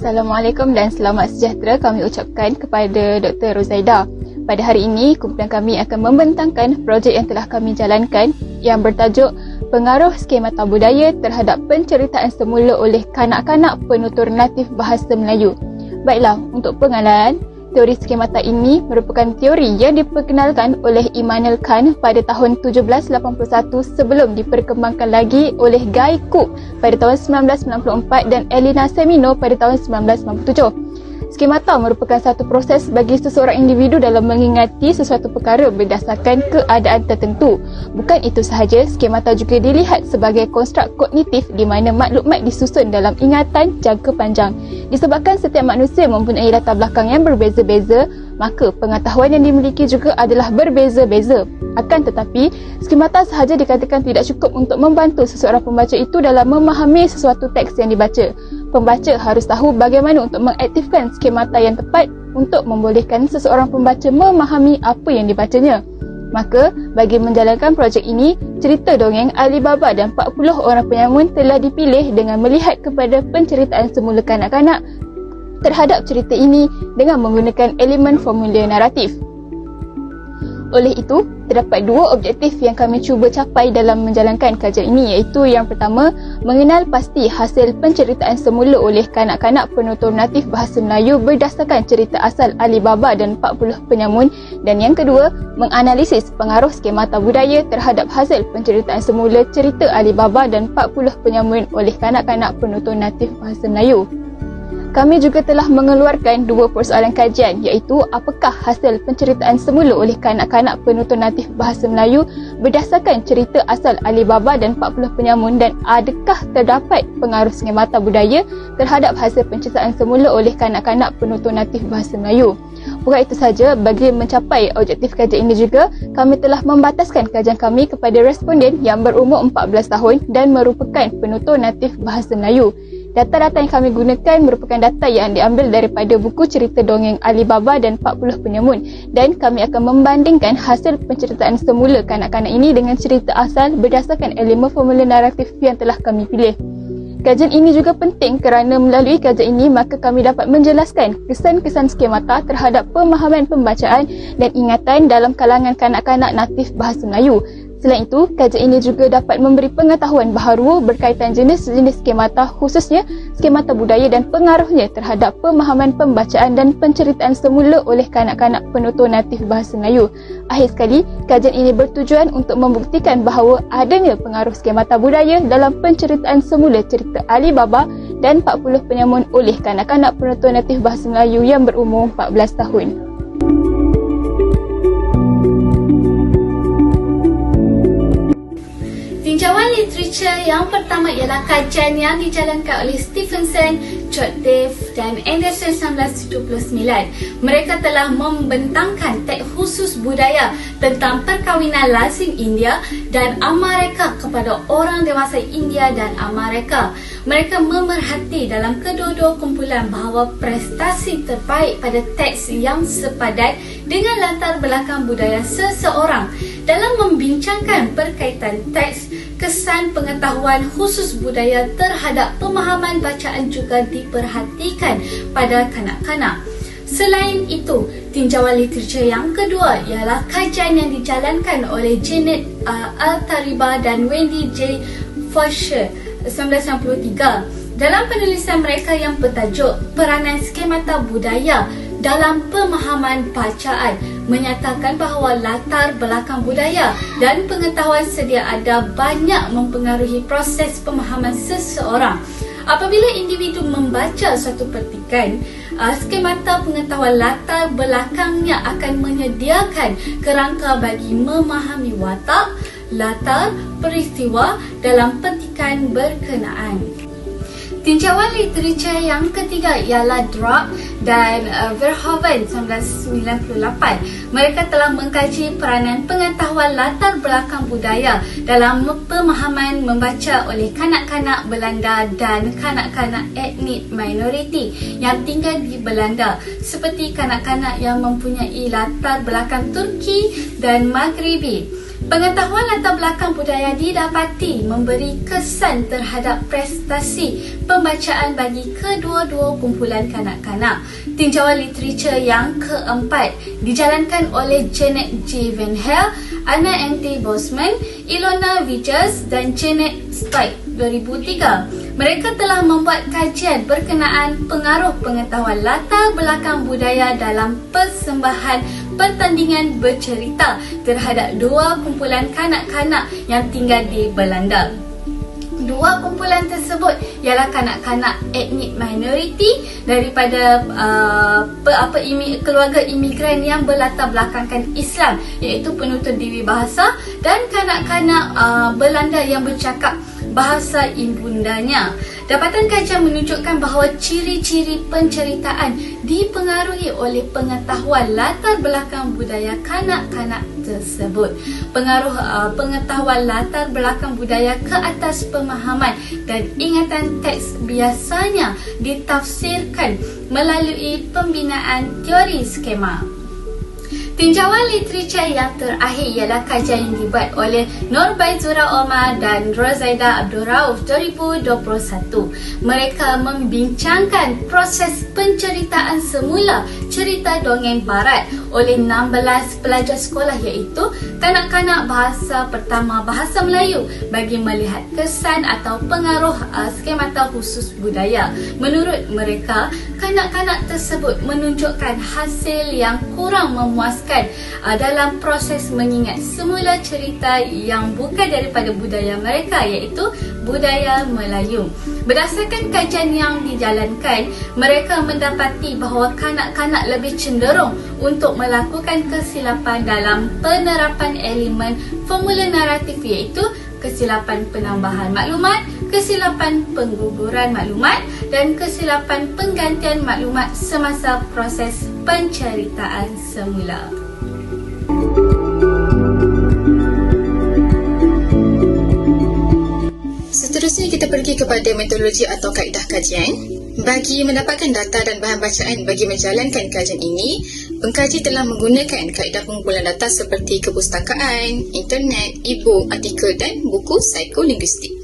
Assalamualaikum dan selamat sejahtera kami ucapkan kepada Dr. Rozaida. Pada hari ini, kumpulan kami akan membentangkan projek yang telah kami jalankan yang bertajuk Pengaruh Skemata Budaya terhadap Penceritaan Semula oleh Kanak-kanak Penutur Natif Bahasa Melayu. Baiklah, untuk pengenalan, teori skemata ini merupakan teori yang diperkenalkan oleh Immanuel Kant pada tahun 1781 sebelum diperkembangkan lagi oleh Guy Cook pada tahun 1994 dan Elena Semino pada tahun 1997. Skemata merupakan satu proses bagi seseorang individu dalam mengingati sesuatu perkara berdasarkan keadaan tertentu. Bukan itu sahaja, skemata juga dilihat sebagai konstruk kognitif di mana maklumat disusun dalam ingatan jangka panjang. Disebabkan setiap manusia mempunyai latar belakang yang berbeza-beza, maka pengetahuan yang dimiliki juga adalah berbeza-beza. Akan tetapi, skemata sahaja dikatakan tidak cukup untuk membantu seseorang pembaca itu dalam memahami sesuatu teks yang dibaca. Pembaca harus tahu bagaimana untuk mengaktifkan skemata yang tepat untuk membolehkan seseorang pembaca memahami apa yang dibacanya. Maka, bagi menjalankan projek ini, cerita dongeng Alibaba dan 40 orang penyamun telah dipilih dengan melihat kepada penceritaan semula kanak-kanak terhadap cerita ini dengan menggunakan elemen formula naratif. Oleh itu, terdapat dua objektif yang kami cuba capai dalam menjalankan kajian ini, iaitu yang pertama, mengenal pasti hasil penceritaan semula oleh kanak-kanak penutur natif bahasa Melayu berdasarkan cerita asal Alibaba dan 40 penyamun, dan yang kedua, menganalisis pengaruh skemata budaya terhadap hasil penceritaan semula cerita Alibaba dan 40 penyamun oleh kanak-kanak penutur natif bahasa Melayu. Kami juga telah mengeluarkan dua persoalan kajian, iaitu apakah hasil penceritaan semula oleh kanak-kanak penutur natif bahasa Melayu berdasarkan cerita asal Alibaba dan 40 penyamun, dan adakah terdapat pengaruh skemata budaya terhadap hasil penceritaan semula oleh kanak-kanak penutur natif bahasa Melayu. Bukan itu sahaja, bagi mencapai objektif kajian ini juga, kami telah membataskan kajian kami kepada responden yang berumur 14 tahun dan merupakan penutur natif bahasa Melayu. Data-data yang kami gunakan merupakan data yang diambil daripada buku cerita dongeng Alibaba dan 40 penyamun, dan kami akan membandingkan hasil penceritaan semula kanak-kanak ini dengan cerita asal berdasarkan elemen formula naratif yang telah kami pilih. Kajian ini juga penting kerana melalui kajian ini maka kami dapat menjelaskan kesan-kesan skemata terhadap pemahaman pembacaan dan ingatan dalam kalangan kanak-kanak natif bahasa Melayu. Selain itu, kajian ini juga dapat memberi pengetahuan baharu berkaitan jenis-jenis skemata, khususnya skemata budaya dan pengaruhnya terhadap pemahaman pembacaan dan penceritaan semula oleh kanak-kanak penutur natif bahasa Melayu. Akhir sekali, kajian ini bertujuan untuk membuktikan bahawa adanya pengaruh skemata budaya dalam penceritaan semula cerita Alibaba dan 40 penyamun oleh kanak-kanak penutur natif bahasa Melayu yang berumur 14 tahun. Tinjauan literatur yang pertama ialah kajian yang dijalankan oleh Stephenson, Dave dan Anderson 1979. Mereka telah membentangkan teks khusus budaya tentang perkahwinan lazim India dan Amerika kepada orang dewasa India dan Amerika. Mereka memerhati dalam kedua-dua kumpulan bahawa prestasi terbaik pada teks yang sepadan dengan latar belakang budaya seseorang. Dalam membincangkan berkaitan teks, kesan pengetahuan khusus budaya terhadap pemahaman bacaan juga diperhatikan pada kanak-kanak. Selain itu, tinjauan literatur yang kedua ialah kajian yang dijalankan oleh Janet Altariba dan Wendy J. Fisher 1993 dalam penulisan mereka yang bertajuk Peranan Skemata Budaya dalam Pemahaman Bacaan, menyatakan bahawa latar belakang budaya dan pengetahuan sedia ada banyak mempengaruhi proses pemahaman seseorang. Apabila individu membaca suatu petikan, skemata pengetahuan latar belakangnya akan menyediakan kerangka bagi memahami watak, latar, peristiwa dalam petikan berkenaan. Tinjauan literatur yang ketiga ialah Drake dan Verhoeven 1998. Mereka telah mengkaji peranan pengetahuan latar belakang budaya dalam pemahaman membaca oleh kanak-kanak Belanda dan kanak-kanak etnik minoriti yang tinggal di Belanda, seperti kanak-kanak yang mempunyai latar belakang Turki dan Maghribi. Pengetahuan latar belakang budaya didapati memberi kesan terhadap prestasi pembacaan bagi kedua-dua kumpulan kanak-kanak. Tinjauan literatur yang keempat dijalankan oleh Janet J. Van Hel, Anna N.T. Bosman, Ilona Vijas dan Janet Stike 2003. Mereka telah membuat kajian berkenaan pengaruh pengetahuan latar belakang budaya dalam persembahan pertandingan bercerita terhadap dua kumpulan kanak-kanak yang tinggal di Belanda. Dua kumpulan tersebut ialah kanak-kanak etnik minoriti daripada keluarga imigran yang berlatar belakangkan Islam, iaitu penutur diri bahasa, dan kanak-kanak Belanda yang bercakap bahasa ibundanya. Dapatan kajian menunjukkan bahawa ciri-ciri penceritaan dipengaruhi oleh pengetahuan latar belakang budaya kanak-kanak tersebut. Pengaruh pengetahuan latar belakang budaya ke atas pemahaman dan ingatan teks biasanya ditafsirkan melalui pembinaan teori skema. Tinjauan literatur yang terakhir ialah kajian yang dibuat oleh Nur Baizura Omar dan Rozaida Abdul Rauf 2021. Mereka membincangkan proses penceritaan semula cerita dongeng barat oleh 16 pelajar sekolah, iaitu kanak-kanak bahasa pertama bahasa Melayu bagi melihat kesan atau pengaruh skemata khusus budaya. Menurut mereka, kanak-kanak tersebut menunjukkan hasil yang kurang memuaskan dalam proses mengingat semula cerita yang bukan daripada budaya mereka, iaitu budaya Melayu. Berdasarkan kajian yang dijalankan, mereka mendapati bahawa kanak-kanak lebih cenderung untuk melakukan kesilapan dalam penerapan elemen formula naratif, iaitu kesilapan penambahan maklumat, kesilapan pengguguran maklumat dan kesilapan penggantian maklumat semasa proses penceritaan semula. Seterusnya kita pergi kepada metodologi atau kaedah kajian. Bagi mendapatkan data dan bahan bacaan bagi menjalankan kajian ini, pengkaji telah menggunakan kaedah pengumpulan data seperti kepustakaan, internet, e-book, artikel dan buku psikolinguistik.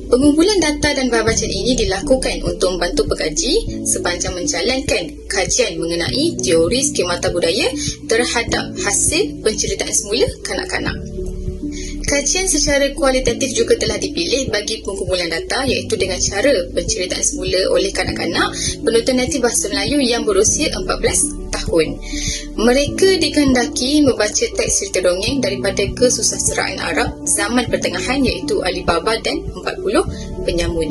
Pengumpulan data dan bahan bacaan ini dilakukan untuk membantu pengkaji sepanjang menjalankan kajian mengenai teori skemata budaya terhadap hasil penceritaan semula kanak-kanak. Kajian secara kualitatif juga telah dipilih bagi pengumpulan data, iaitu dengan cara penceritaan semula oleh kanak-kanak penutur natif bahasa Melayu yang berusia 14 tahun. Mereka dikehendaki membaca teks cerita dongeng daripada kesusasteraan Arab zaman pertengahan, iaitu Alibaba dan 40 Penyamun.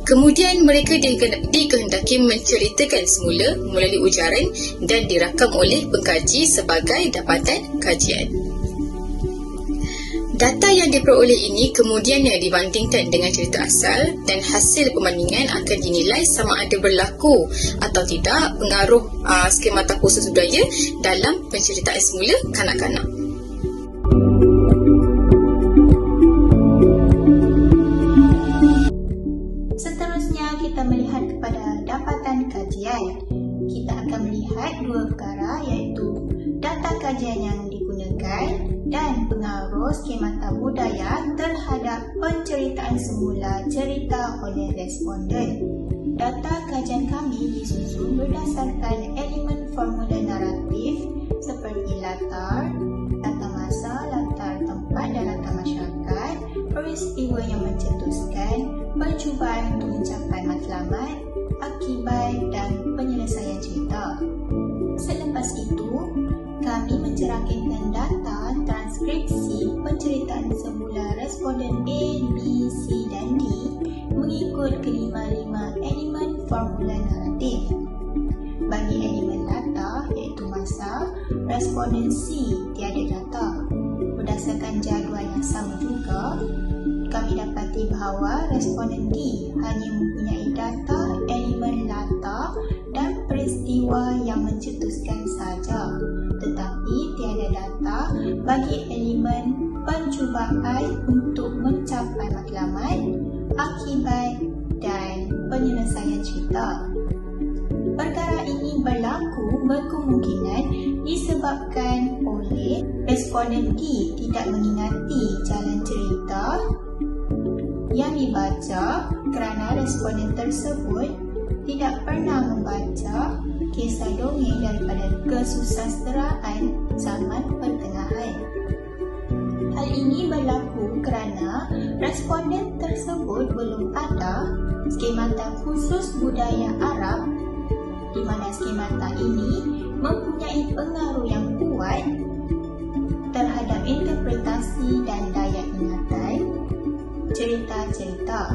Kemudian mereka dikehendaki menceritakan semula melalui ujaran dan dirakam oleh pengkaji sebagai dapatan kajian. Data yang diperoleh ini kemudiannya dibandingkan dengan cerita asal dan hasil perbandingan akan dinilai sama ada berlaku atau tidak pengaruh skemata khusus budaya dalam penceritaan semula kanak-kanak. Seterusnya kita melihat kepada dapatan kajian. Kita akan melihat dua perkara, iaitu data kajian yang digunakan dan pengaruh skemata budaya terhadap penceritaan semula cerita oleh responden. Data kajian kami disusun berdasarkan elemen formula naratif seperti latar masa, latar tempat dan latar masyarakat, peristiwa yang mencetuskan, percubaan untuk mencapai matlamat, akibat dan penyelesaian cerita. Selepas itu, kami mencerahkan data transkripsi penceritaan semula responden A, B, C dan D mengikut kelima-lima elemen formula naratif. Bagi elemen data, iaitu masa, responden C tiada data. Berdasarkan jadual yang sama juga, kami dapati bahawa responden D hanya mempunyai data elemen latar dan peristiwa yang mencetuskan sahaja, tetapi tiada data bagi elemen pencubaan untuk mencapai matlamat, akibat dan penyelesaian cerita. Perkara ini berlaku berkemungkinan disebabkan oleh responden D tidak mengingati jalan cerita yang dibaca kerana responden tersebut tidak pernah membaca kisah dongeng daripada kesusasteraan zaman pertengahan. Hal ini berlaku kerana responden tersebut belum ada skemata khusus budaya Arab di mana skemata ini mempunyai pengaruh yang kuat terhadap interpretasi dan daya ingatan cerita-cerita.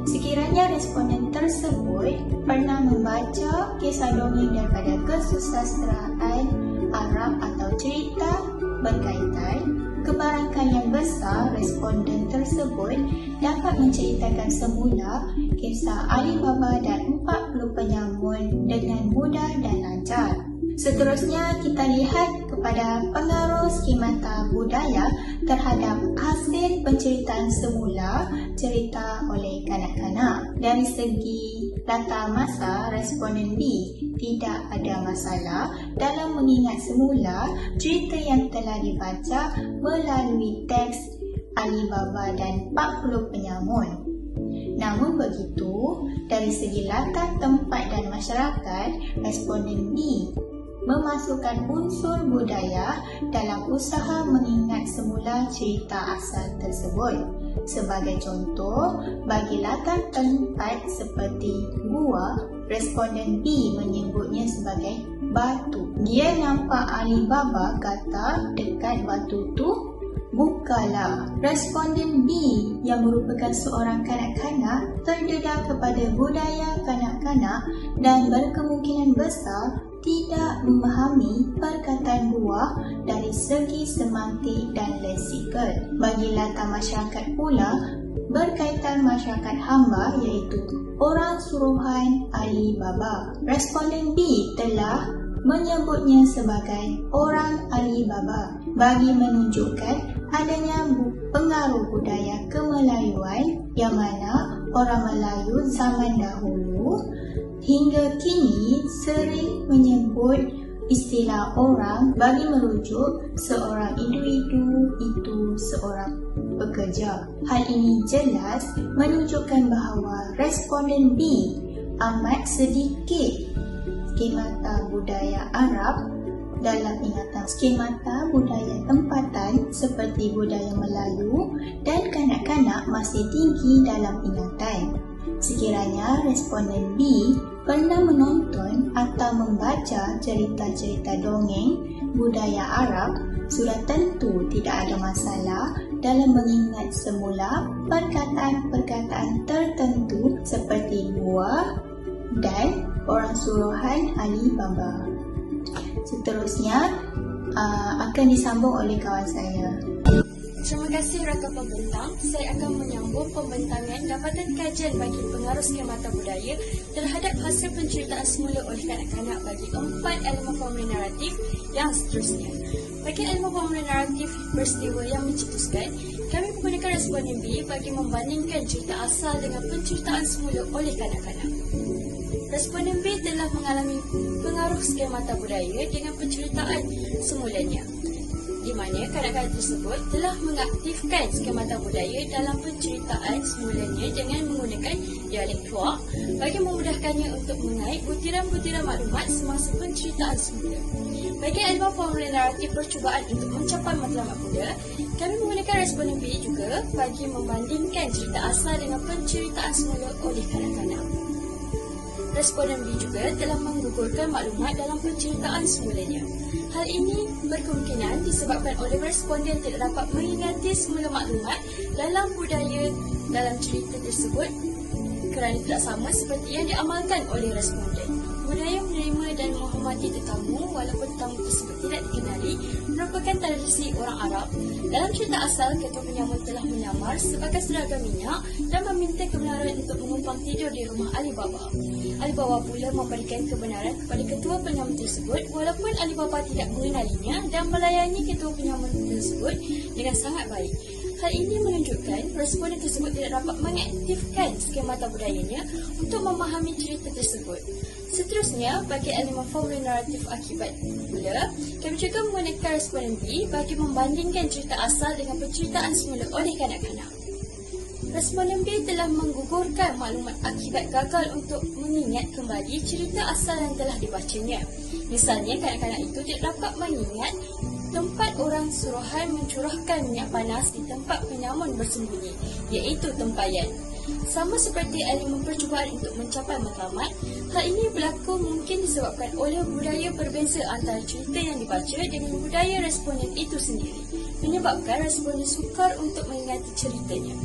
Sekiranya responden tersebut pernah membaca kisah dongeng daripada kesusasteraan Arab atau cerita berkaitan, kebarangkalian besar responden tersebut dapat menceritakan semula kisah Ali Baba dan 40 penyamun dengan mudah dan lancar. Seterusnya, kita lihat kepada pengaruh skemata budaya terhadap hasil penceritaan semula cerita oleh kanak-kanak. Dari segi latar masa, responden B tidak ada masalah dalam mengingat semula cerita yang telah dibaca melalui teks Ali Baba dan 40 penyamun. Namun begitu, dari segi latar tempat dan masyarakat, responden B memasukkan unsur budaya dalam usaha mengingat semula cerita asal tersebut. Sebagai contoh, bagi latar tempat seperti gua, responden B menyebutnya sebagai batu. Dia nampak Ali Baba kata dekat batu tu, bukalah. Responden B yang merupakan seorang kanak-kanak terdedah kepada budaya kanak-kanak dan berkemungkinan besar tidak memahami perkataan buah dari segi semantik dan leksikal. Bagi latar masyarakat pula, berkaitan masyarakat hamba iaitu orang suruhan Ali Baba. Responden B telah menyebutnya sebagai orang Ali Baba bagi menunjukkan adanya pengaruh budaya kemelayuan yang mana orang Melayu zaman dahulu hingga kini sering menyebut istilah orang bagi merujuk seorang individu itu seorang pekerja. Hal ini jelas menunjukkan bahawa responden B amat sedikit skemata budaya Arab dalam ingatan. Skemata budaya tempatan seperti budaya Melayu dan kanak-kanak masih tinggi dalam ingatan. Sekiranya responden B pernah menonton atau membaca cerita-cerita dongeng budaya Arab, sudah tentu tidak ada masalah dalam mengingat semula perkataan-perkataan tertentu seperti buah dan orang suruhan Ali Baba. Seterusnya akan disambung oleh kawan saya. Terima kasih rakan pembentang. Saya akan menyambung pembentangan dapatan kajian bagi pengaruh skemata budaya terhadap hasil penceritaan semula oleh kanak-kanak bagi 4 elemen formula naratif yang seterusnya. Bagi elemen formula naratif peristiwa yang mencetuskan, kami menggunakan responden B bagi membandingkan cerita asal dengan penceritaan semula oleh kanak-kanak. Responden B telah mengalami pengaruh skemata budaya dengan penceritaan semulanya, di mana kanak-kanak tersebut telah mengaktifkan skemata budaya dalam penceritaan semulanya dengan menggunakan dialek tuak bagi memudahkannya untuk mengait butiran-butiran maklumat semasa penceritaan semula. Bagi elemen formula naratif percubaan untuk mencapai matlamat muda, kami menggunakan responden B juga bagi membandingkan cerita asal dengan penceritaan semula oleh kanak-kanak. Responden B juga telah menggugurkan maklumat dalam penceritaan semulanya. Hal ini berkemungkinan disebabkan oleh responden tidak dapat mengingati semula maklumat dalam budaya dalam cerita tersebut kerana tidak sama seperti yang diamalkan oleh responden. Budaya menerima dan menghormati tetamu walaupun tetamu tersebut tidak dikenali merupakan tradisi orang Arab. Dalam cerita asal, ketua penyamun telah menyamar sebagai seragam minyak dan meminta kebenaran untuk menumpang tidur di rumah Ali Baba. Ali Baba pula memberikan kebenaran kepada ketua penyamun tersebut walaupun Ali Baba tidak mengenalinya dan melayani ketua penyamun tersebut dengan sangat baik. Hal ini menunjukkan responden tersebut tidak dapat mengaktifkan skemata budayanya untuk memahami cerita tersebut. Seterusnya, bagi elemen formula naratif akibat pula, kami juga menggunakan responden B bagi membandingkan cerita asal dengan penceritaan semula oleh kanak-kanak. Responden B telah menggugurkan maklumat akibat gagal untuk mengingat kembali cerita asal yang telah dibacanya. Misalnya, kanak-kanak itu tidak dapat mengingat tempat orang suruhan mencurahkan minyak panas di tempat penyamun bersembunyi, iaitu tempayan. Sama seperti elemen percubaan untuk mencapai matlamat, hal ini berlaku mungkin disebabkan oleh budaya berbeza antara cerita yang dibaca dengan budaya responden itu sendiri, menyebabkan responden sukar untuk mengingati ceritanya.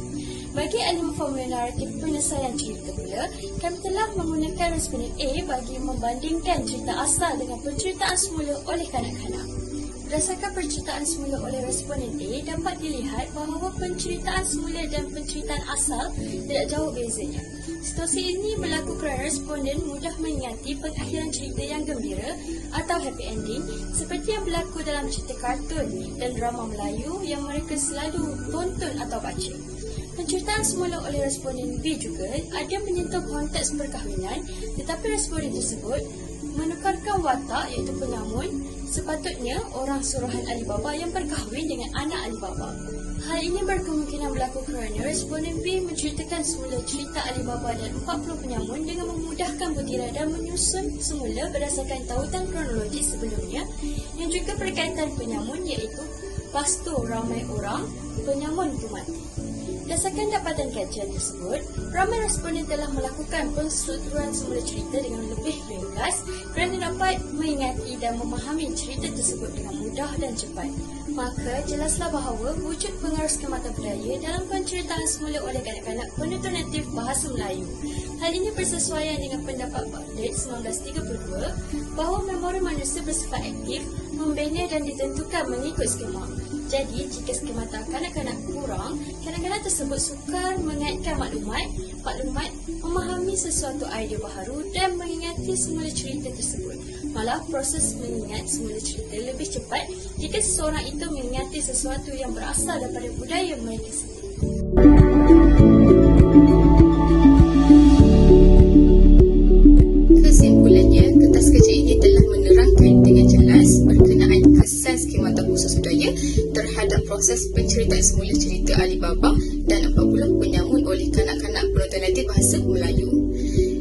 Bagi elemen formula naratif penyelesaian cerita pula, kami telah menggunakan responden A bagi membandingkan cerita asal dengan penceritaan semula oleh kanak-kanak. Berdasarkan penceritaan semula oleh responden A, dapat dilihat bahawa penceritaan semula dan penceritaan asal tidak jauh bezanya. Situasi ini berlaku kerana responden mudah mengingati pengakhiran cerita yang gembira atau happy ending seperti yang berlaku dalam cerita kartun dan drama Melayu yang mereka selalu tonton atau baca. Penceritaan semula oleh responden B juga ada menyentuh konteks perkahwinan, tetapi responden tersebut menukarkan watak iaitu penyamun, sepatutnya orang suruhan Alibaba yang berkahwin dengan anak Alibaba. Hal ini berkemungkinan berlaku kerana responden B menceritakan semula cerita Alibaba dan 40 penyamun dengan memudahkan butiran dan menyusun semula berdasarkan tautan kronologis sebelumnya yang juga berkaitan penyamun iaitu pastu ramai orang, penyamun itu mati. Berdasarkan dapatan kajian tersebut, ramai responden telah melakukan penstrukturan semula cerita dengan lebih ringkas kerana dapat mengingati dan memahami cerita tersebut dengan mudah dan cepat. Maka, jelaslah bahawa wujud pengaruh skemata budaya dalam penceritaan semula oleh kanak-kanak penutur natif bahasa Melayu. Hal ini bersesuaian dengan pendapat Bartlett 1932 bahawa memori manusia bersifat aktif, membina dan ditentukan mengikut skema. Jadi, jika skemata kanak-kanak kurang, kanak-kanak tersebut sukar mengaitkan maklumat, memahami sesuatu idea baharu dan mengingati semula cerita tersebut. Malah, proses mengingat semula cerita lebih cepat jika seseorang itu mengingati sesuatu yang berasal daripada budaya mereka sendiri. Kesimpulannya, kertas kerja ini telah menerangkan dengan jelas berkenaan kesan skemata khusus budaya terhadap proses penceritaan semula cerita Alibaba dan 40 penyamun oleh kanak-kanak penonton natif bahasa Melayu.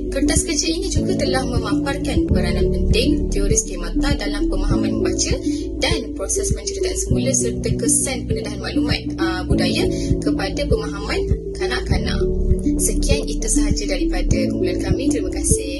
Kertas kerja ini juga telah memaparkan peranan penting teori skemata dalam pemahaman membaca dan proses penceritaan semula serta kesan pendedahan maklumat budaya kepada pemahaman kanak-kanak. Sekian, itu sahaja daripada kumpulan kami. Terima kasih.